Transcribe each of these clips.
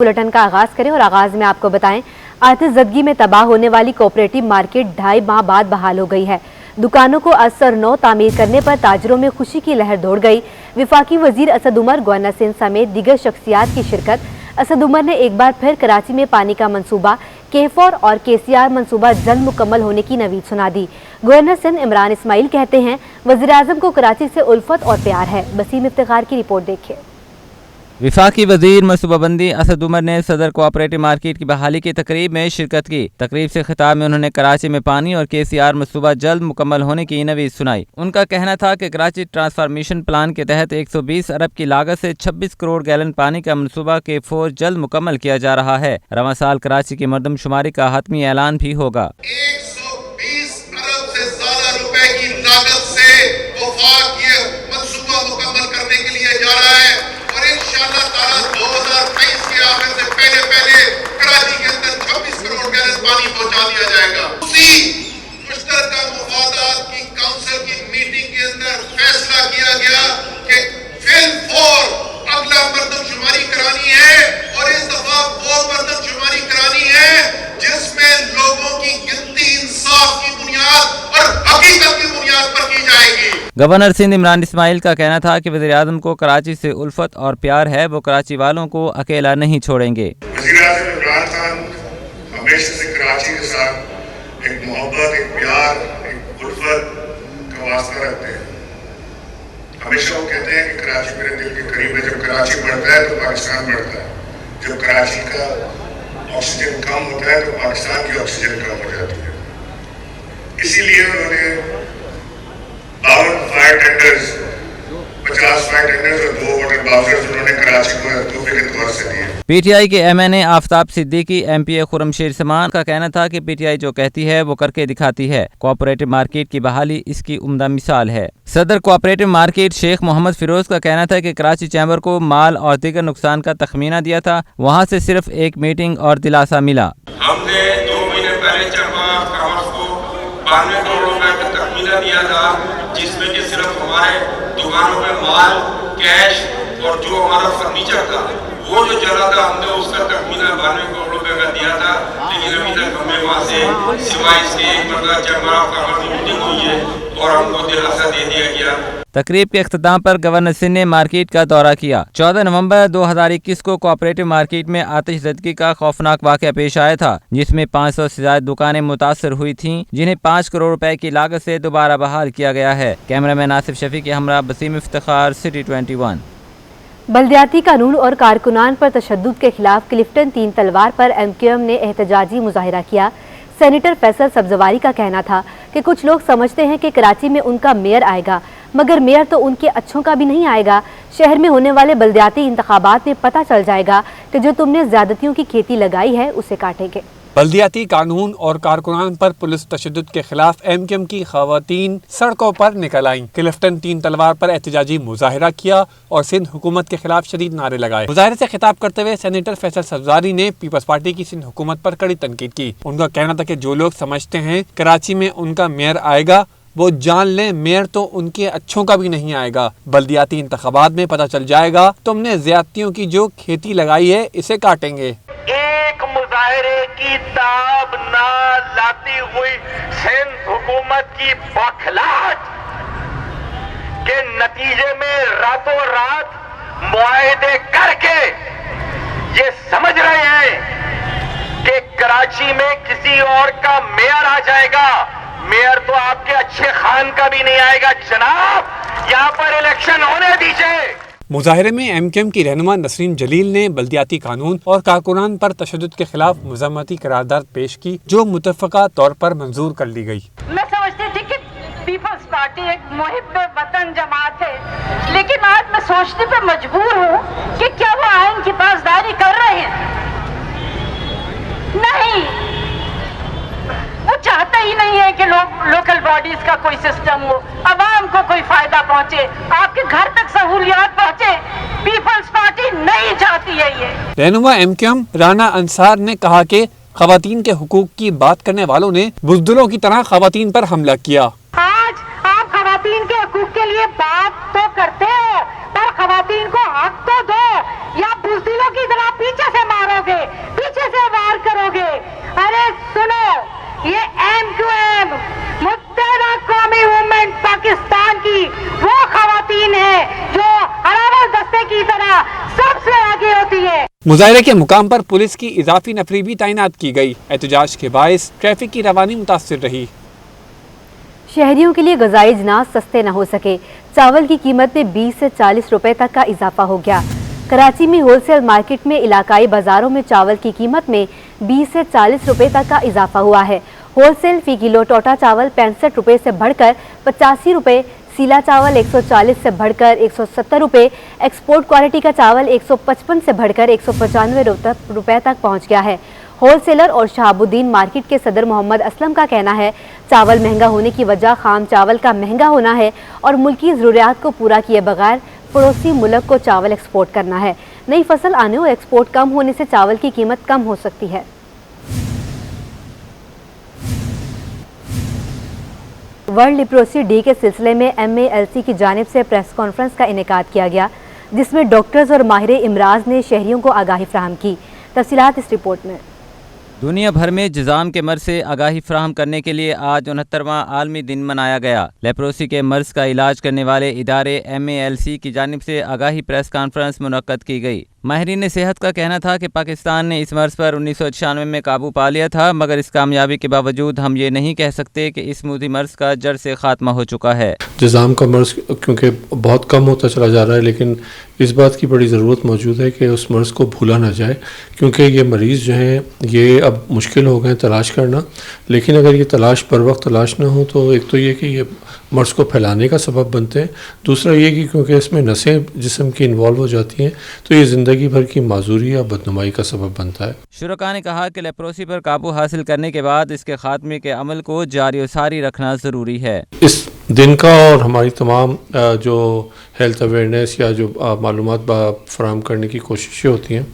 Bulletin का आगाज करें और आगाज में आपको बताएं, आतिश ज़दगी में तबाह होने वाली कोऑपरेटिव मार्केट 2.5 माह बाद बहाल हो गई है। दुकानों को असर नौ तामीर करने पर ताजरों में खुशी की लहर दौड़ गई। विफाकी वजीर असद उमर, गवर्नर सिंध समेत दीगर शख्सियात की शिरकत। असद उमर ने एक बार फिर कराची में पानी का मंसूबा K4 और KCR मंसूबा जल्द मुकम्मल होने की नवीद सुना दी। गवर्नर सिंध इमरान इस्माइल कहते हैं, वज़ीर आज़म को कराची से उल्फत और प्यार है। वसीम इफ्तिखार की रिपोर्ट देखिए। विफाकी वजीर मनसूबाबंदी असद उमर ने सदर कोऑपरेटिव मार्केट की बहाली की तकरीब में शिरकत की। तकरीब से खिताब में उन्होंने कराची में पानी और KCR मंसूबा जल्द मुकम्मल होने की नवीद सुनाई। उनका कहना था कि कराची ट्रांसफॉर्मेशन प्लान के तहत 120 अरब की लागत से 26 करोड़ गैलन पानी का मंसूबा K4 जल्द मुकम्मल किया जा रहा है। रवां साल कराची की मरदमशुमारी का हतमी ऐलान भी होगा। 120 अरब से ज्यादा रुपए की लागत से वफाक ये मंसूबा मुकम्मल करने के लिए जा रहा है और इंशाअल्लाह ताला 2023 के आखिर से पहले कराची के अंदर 26 करोड़ गैलन पानी पहुंचा दिया जाएगा। उसी मुश्तरका मुफादात की काउंसिल की मीटिंग के अंदर फैसला किया गया कि फिल अगला मरदमशुमारी करानी है और इस दफा वो मरदमशुमारी करानी है जिसमें लोगों की गिनती इंसाफ की बुनियाद और हकीकत की बुनियाद पर की जाएगी। गवर्नर सिंध इमरान इस्माइल का कहना था कि वज़ीर आज़म को कराची से उल्फत और प्यार है, वो कराची वालों को अकेला नहीं छोड़ेंगे। वज़ीर आज़म इमरान खान हमेशा से कराची के साथ एक मोहब्बत, एक प्यार, एक उल्फत का वास्ता रखते हैं। हमेशा वो कहते हैं कि कराची मेरे दिल के करीब है। जब कराची बढ़ता है तो पाकिस्तान बढ़ता है। जब कराची का ऑक्सीजन कम होता है तो पाकिस्तान की ऑक्सीजन कम हो जाती है। इसीलिए उन्होंने 52 फायर टेंडर्स, 50 फायर टेंडर्स और 2 वाटर बाउजर्स उन्होंने कराची को तोहफे के तौर से दिए। PTI के MNA आफ्ताब सिद्दीकी, MPA खुर्रमशेर समान का कहना था कि PTI जो कहती है वो करके दिखाती है। कोऑपरेटिव मार्केट की बहाली इसकी उम्दा मिसाल है। सदर कोऑपरेटिव मार्केट शेख मोहम्मद फिरोज का कहना था कि कराची चैम्बर को माल और दीगर नुकसान का तखमीना दिया था, वहाँ से सिर्फ एक मीटिंग और दिलासा मिला। हमने 2 महीने पहले चैम्बर ऑफ कॉमर्स को 92 करोड़ रुपए का तखमीना दिया था, जिसमें कि सिर्फ हमारे दुकानों में माल, कैश और जो हमारा फर्नीचर था वो जो चला था, हमने उसका तखमीना 92 करोड़ रुपए का दिया था। लेकिन अभी तक हमें वहाँ से सिवाय इसके एक मतलब चैम्बर ऑफ कॉमर्स की मीटिंग हुई है और हमको दिलासा दे दिया गया। तकरीब के इख्तिताम पर गवर्नर सिंह ने मार्केट का दौरा किया। 14 नवंबर 2021 को कोऑपरेटिव मार्केट में आतिश ज़दगी का खौफनाक वाक़या पेश आया था, जिसमें 500 से ज्यादा दुकानें मुतासर हुई थीं, जिन्हें 5 करोड़ रुपए की लागत से दोबारा बहाल किया गया है। कैमरामैन आसिफ शफी के हमरा वसीम इफ्तिखार, सिटी 21। बल्दियाती कानून और कारकुनान पर तशद्दुद के खिलाफ क्लिफ्टन 3 तलवार पर MQM ने एहतजाजी मुजाहिरा किया। सेनेटर फैसल सब्जवारी का कहना था कि कुछ लोग समझते हैं कि कराची में उनका मेयर आएगा, मगर मेयर तो उनके अच्छों का भी नहीं आएगा। शहर में होने वाले बल्दियाती इंतखाबात में पता चल जाएगा कि जो तुमने ज्यादतियों की खेती लगाई है उसे काटेंगे। बल्दियाती कानून और कारकुनान पर पुलिस तशद्दुद के खिलाफ MQM की खवातीन सड़कों पर निकल आईं। क्लिफ्टन 3 तलवार पर एहतजाजी मुजाहिरा किया और सिंध हुकूमत के खिलाफ शदीद नारे लगाए। मुजाहिरे से खिताब करते हुए सेनेटर फैसल सब्जवारी ने पीपल्स पार्टी की सिंध हुकूमत पर कड़ी तनकीद की। उनका कहना था कि जो लोग समझते हैं कराची में उनका मेयर आएगा, वो जान लें मेयर तो उनके अच्छों का भी नहीं आएगा। बल्दियाती इंतखाबात में पता चल जाएगा तुमने ज्यादतियों की जो खेती लगाई है इसे काटेंगे। एक मुजाहिरे की ताब ना लाती हुई सिंध हुकूमत की बौखलाहट के नतीजे में रातों रात मुआहदे करके ये समझ रहे हैं कि कराची में किसी और का मेयर आ जाएगा। मेयर तो आपके अच्छे खान का भी नहीं आएगा जनाब, यहाँ पर इलेक्शन होने दीजिए। मुजाहिरे में MQM की रहनुमा नसरीन जलील ने बल्दियाती कानून और कारकुनान पर तशद्दुद के खिलाफ मज़म्मती करारदाद पेश की, जो मुतफ़क़ा तौर पर मंजूर कर ली गई। मैं समझती थी कि पीपल्स पार्टी एक मुहिब्बे वतन जमात है, लेकिन आज मैं सोचने पे मजबूर हूँ कि क्या वो आइन की पासदारी कर रहे हैं? नहीं, वो चाहता ही नहीं है कि लोकल बॉडीज का कोई सिस्टम हो, अवाम को कोई फायदा पहुंचे, आपके घर तक सहूलियात पहुंचे। पीपल्स पार्टी नहीं चाहती है ये। रहनुमा MQM राना अंसार ने कहा कि खवातीन के हुकूक की बात करने वालों ने बुज़दिलों की तरह खवातीन पर हमला किया। आज आप खवातीन के हुकूक के लिए बात तो करते हैं, पर खवातीन को हक तो दो, या बुज़दिलों की तरह पीछे से मारोगे, पीछे से वार करोगे। अरे सुनो, ये MQM मुत्तहदा कौमी मूवमेंट पाकिस्तान की वो खवातीन है जो हरावल दस्ते की तरह सबसे आगे होती है। मुजाहरे के मुकाम पर पुलिस की इजाफी नफरी भी तैनात की गई। एहतजाज के बायस ट्रैफिक की रवानी मुतासिर रही। शहरियों के लिए ग़िज़ाई अजनास सस्ते न हो सके, चावल की कीमत में 20 से 40 रुपए तक का इजाफा हो गया। कराची में होलसेल मार्केट में इलाकाई बाजारों में चावल की कीमत में 20 से 40 रुपए तक का इजाफा हुआ है। होलसेल फी किलो टोटा चावल 65 रुपए से बढ़कर 85 रुपए, सीला चावल 140 से बढ़कर 170 रुपए, एक्सपोर्ट क्वालिटी का चावल 155 से बढ़कर 195 रुपए तक पहुंच गया है। होलसेलर और शहाबुद्दीन मार्केट के सदर मोहम्मद असलम का कहना है, चावल महंगा होने की वजह खाम चावल का महंगा होना है और मुल्की ज़रूरियात को पूरा किए बगैर पड़ोसी मुल्क को चावल एक्सपोर्ट करना है। नई फसल आने और एक्सपोर्ट कम होने से चावल की कीमत कम हो सकती है। वर्ल्ड लेप्रोसी डे के सिलसिले में MALC की जानिब से प्रेस कॉन्फ्रेंस का इनेकाद किया गया, जिसमें डॉक्टर्स और माहिर इमराज ने शहरियों को आगाही फराहम की। तफसीलात इस रिपोर्ट में। दुनिया भर में जिज़ाम के मर्ज से आगाही फराहम करने के लिए आज 69वां आलमी दिन मनाया गया। लेप्रोसी के मर्ज का इलाज करने वाले इदारे MALC की जानिब से आगाही प्रेस कॉन्फ्रेंस मुनक्कद की गई। माहिरीन सेहत का कहना था कि पाकिस्तान ने इस मर्ज पर 1996 में काबू पा लिया था, मगर इस कामयाबी के बावजूद हम ये नहीं कह सकते कि इस मूदी मर्ज का जड़ से खात्मा हो चुका है। जिज़ाम का मर्ज क्योंकि बहुत कम होता चला जा रहा है, लेकिन इस बात की बड़ी ज़रूरत मौजूद है कि उस मर्ज़ को भूला ना जाए, क्योंकि ये मरीज़ जो हैं ये अब मुश्किल हो गए तलाश करना। लेकिन अगर ये तलाश पर वक्त तलाश ना हो तो एक तो ये कि ये मर्ज़ को फैलाने का सबब बनते हैं, दूसरा ये कि क्योंकि इसमें नसें जिस्म की इन्वॉल्व हो जाती हैं तो ये ज़िंदगी भर की माजूरी या बदनुमाई का सबब बनता है। शुरका ने कहा कि लेप्रोसी पर काबू हासिल करने के बाद इसके खात्मे के अमल को जारी और सारी रखना ज़रूरी है। इस दिन का और हमारी तमाम जो हेल्थ अवेयरनेस या जो मालूमात फराहम करने की कोशिशें होती हैं,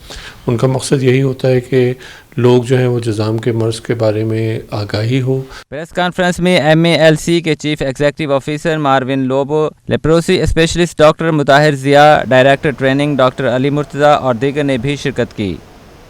उनका मकसद यही होता है कि लोग जो हैं वो जिज़ाम के मर्ज़ के बारे में आगाही हो। प्रेस कॉन्फ्रेंस में MALC के chief executive officer Marvin Lobo, leprosy specialist doctor Mutahir Zia, director training doctor Ali Murtaza और दीगर ने भी शिरकत की।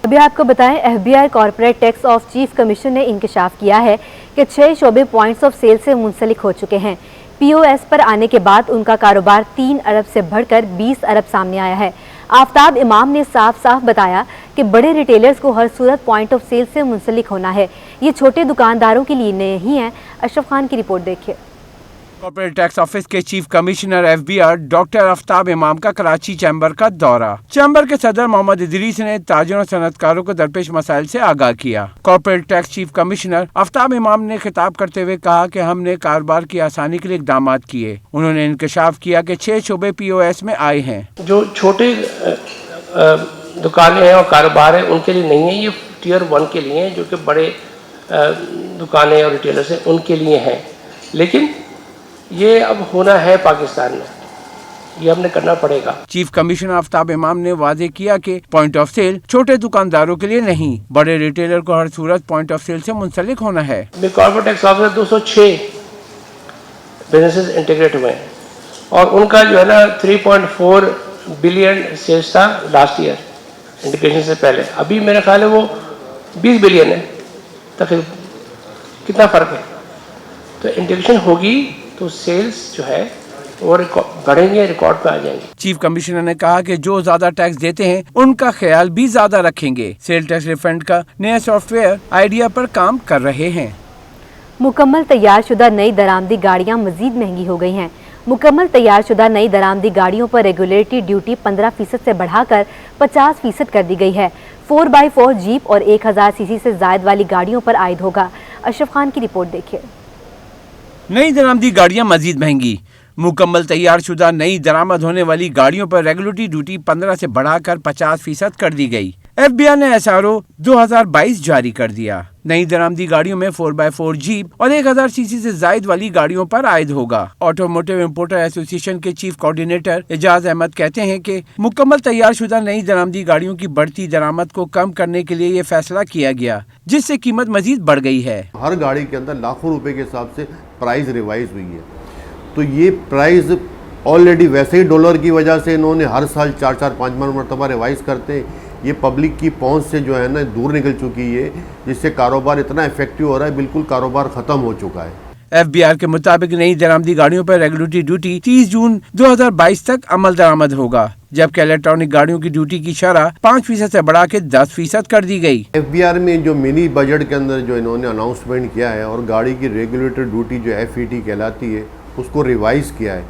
अभी आपको बताएं, FBI corporate tax of chief commission ने इंकशाफ किया है कि 6 शोबे पॉइंट्स ऑफ सेल से मुंसलिक हो चुके हैं। POS पर आने के बाद उनका कारोबार 3 अरब से बढ़कर 20 अरब सामने आया है। आफ्ताब इमाम ने साफ साफ बताया कि बड़े रिटेलर्स को हर सूरत पॉइंट ऑफ सेल से मुंसलिक होना है, ये छोटे दुकानदारों के लिए नहीं है। अशरफ खान की रिपोर्ट देखिए। कॉर्पोरेट टैक्स ऑफिस के chief commissioner FBR doctor Aftab इमाम का कराची चैम्बर का दौरा। चैम्बर के सदर मोहम्मद इदरीस ने ताजिरों और सनतकारों को दरपेश मसाइल से आगाह किया। Corporate tax chief commissioner Aftab इमाम ने खिताब करते हुए कहा कि हमने कारोबार की आसानी के लिए इकदाम किए। उन्होंने इंकशाफ किया कि 6 शोबे POS में आए हैं। जो छोटे दुकानें हैं और कारोबार है उनके लिए नहीं है, ये Tier 1 के लिए हैं, जो कि बड़े दुकानें और रिटेलर्स हैं उनके लिए हैं। लेकिन ये अब होना है पाकिस्तान में, ये हमने करना पड़ेगा। चीफ कमिश्नर आफ्ताब इमाम ने वादे किया कि पॉइंट ऑफ सेल छोटे दुकानदारों के लिए नहीं, बड़े रिटेलर को हर सूरत पॉइंट ऑफ सेल से मुंसलिक होना है। Corporate tax officer 206 businesses integrate हुए हैं और उनका जो है ना 3.4 बिलियन सेल्स था लास्ट ईयर इंटीग्रेशन से पहले। अभी मेरा ख्याल है वो 20 बिलियन है, तकरीबन कितना फ़र्क है। तो इंटीग्रेशन होगी तो सेल्स जो है वो बढ़ेंगे, रिकॉर्ड पे आ जाएंगे। चीफ कमिश्नर ने कहा कि जो ज्यादा टैक्स देते हैं उनका ख्याल भी ज्यादा रखेंगे। सेल टैक्स रिफंड का नया सॉफ्टवेयर आइडिया पर काम कर रहे हैं। मुकम्मल तैयार शुदा नई दरामदी गाड़ियाँ मजीद महंगी हो गई हैं। मुकम्मल तैयार शुदा नई दरामदी गाड़ियों पर रेगुलेटरी ड्यूटी 15% से बढ़ाकर 50% कर दी गई है। 4x4 जीप और 1000 सीसी से जायद वाली गाड़ियों पर आयद होगा। अशरफ खान की रिपोर्ट देखिए। नई दरामदी गाड़ियां मजीद महंगी। मुकम्मल तैयार शुदा नई दरामद होने वाली गाड़ियों पर रेगुलेटरी ड्यूटी 15 से बढ़ाकर 50% कर दी गई। FBI ने SRO 2022 जारी कर दिया। नई दरामदी गाड़ियों में 4x4 जीप और 1000 सीसी से जायद वाली गाड़ियों पर आयद होगा। ऑटोमोटिव इंपोर्टर एसोसिएशन के चीफ कोऑर्डिनेटर एजाज अहमद कहते हैं कि मुकम्मल तैयार शुदा नई दरामदी गाड़ियों की बढ़ती दरामद को कम करने के लिए ये फैसला किया गया, जिससे कीमत मजीद बढ़ गई है। हर गाड़ी के अंदर लाखों रुपए के हिसाब से प्राइस रिवाइज हुई है, तो ये प्राइस ऑलरेडी वैसे ही डॉलर की वजह से इन्होंने हर साल 4-4-5 मरतबा रिवाइज करते हैं, ये पब्लिक की पहुंच से जो है ना दूर निकल चुकी है, जिससे कारोबार इतना इफेक्टिव हो रहा है, बिल्कुल कारोबार ख़त्म हो चुका है। FBR के मुताबिक नई दरामदी गाड़ियों पर रेगुलेटरी ड्यूटी 30 जून 2022 तक अमल दरामद होगा, जबकि इलेक्ट्रॉनिक गाड़ियों की ड्यूटी की शरह 5% से बढ़ा के 10% कर दी गई। FBR में जो मिनी बजट के अंदर जो इन्होंने अनाउंसमेंट किया है और गाड़ी की रेगुलेटरी ड्यूटी जो FET कहलाती है उसको रिवाइज किया है,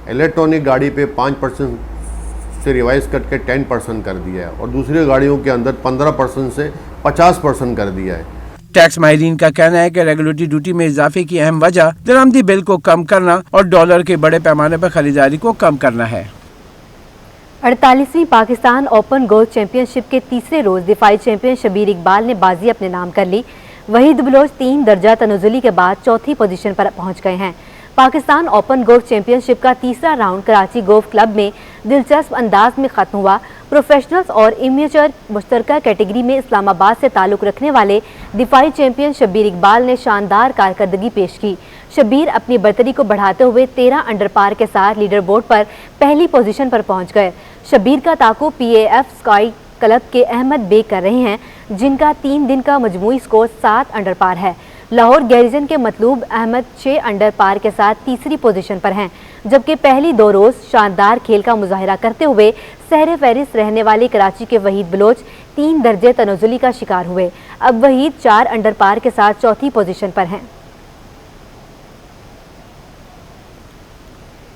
इलेक्ट्रॉनिक गाड़ी पे 5% से रिवाइज करके 10% कर दिया है और दूसरी गाड़ियों के अंदर 15% से 50% कर दिया है। टैक्स माहिरीन का कहना है कि रेगुलेटरी ड्यूटी में इजाफे की अहम वजह दरामदी बिल को कम करना और डॉलर के बड़े पैमाने पर खरीदारी को कम करना है। 48वीं पाकिस्तान ओपन गोल्फ चैंपियनशिप के तीसरे रोज दिफाई चैंपियन शब्बीर इकबाल ने बाजी अपने नाम कर ली। वहीद बलोच 3 दर्जा तनज़ुली के बाद चौथी पोजीशन पर पहुंच गए हैं। पाकिस्तान ओपन गोल्फ चैंपियनशिप का तीसरा राउंड कराची गोल्फ क्लब में दिलचस्प अंदाज में खत्म हुआ। प्रोफेशनल्स और इमेचर मुश्तरका कैटेगरी में इस्लामाबाद से ताल्लुक़ रखने वाले दिफाई चैंपियन शब्बीर इकबाल ने शानदार कारकर्दगी पेश की। शब्बीर अपनी बर्तरी को बढ़ाते हुए 13 अंडर पार के साथ लीडर बोर्ड पर पहली पोजीशन पर पहुंच गए। शब्बीर का ताको PAF स्काई क्लब के अहमद बेग कर रहे हैं, जिनका 3 दिन का मजमूई स्कोर 7 अंडर पार है। लाहौर गैरिजन के मतलूब अहमद 6 अंडर पार के साथ तीसरी पोजीशन पर हैं, जबकि पहली 2 रोज शानदार खेल का मुजाहिरा करते हुए सहरे फहरिस्त रहने वाले कराची के वहीद बलोच 3 दर्जे तनज़ुली का शिकार हुए। अब वहीद 4 अंडर पार के साथ चौथी पोजीशन पर हैं।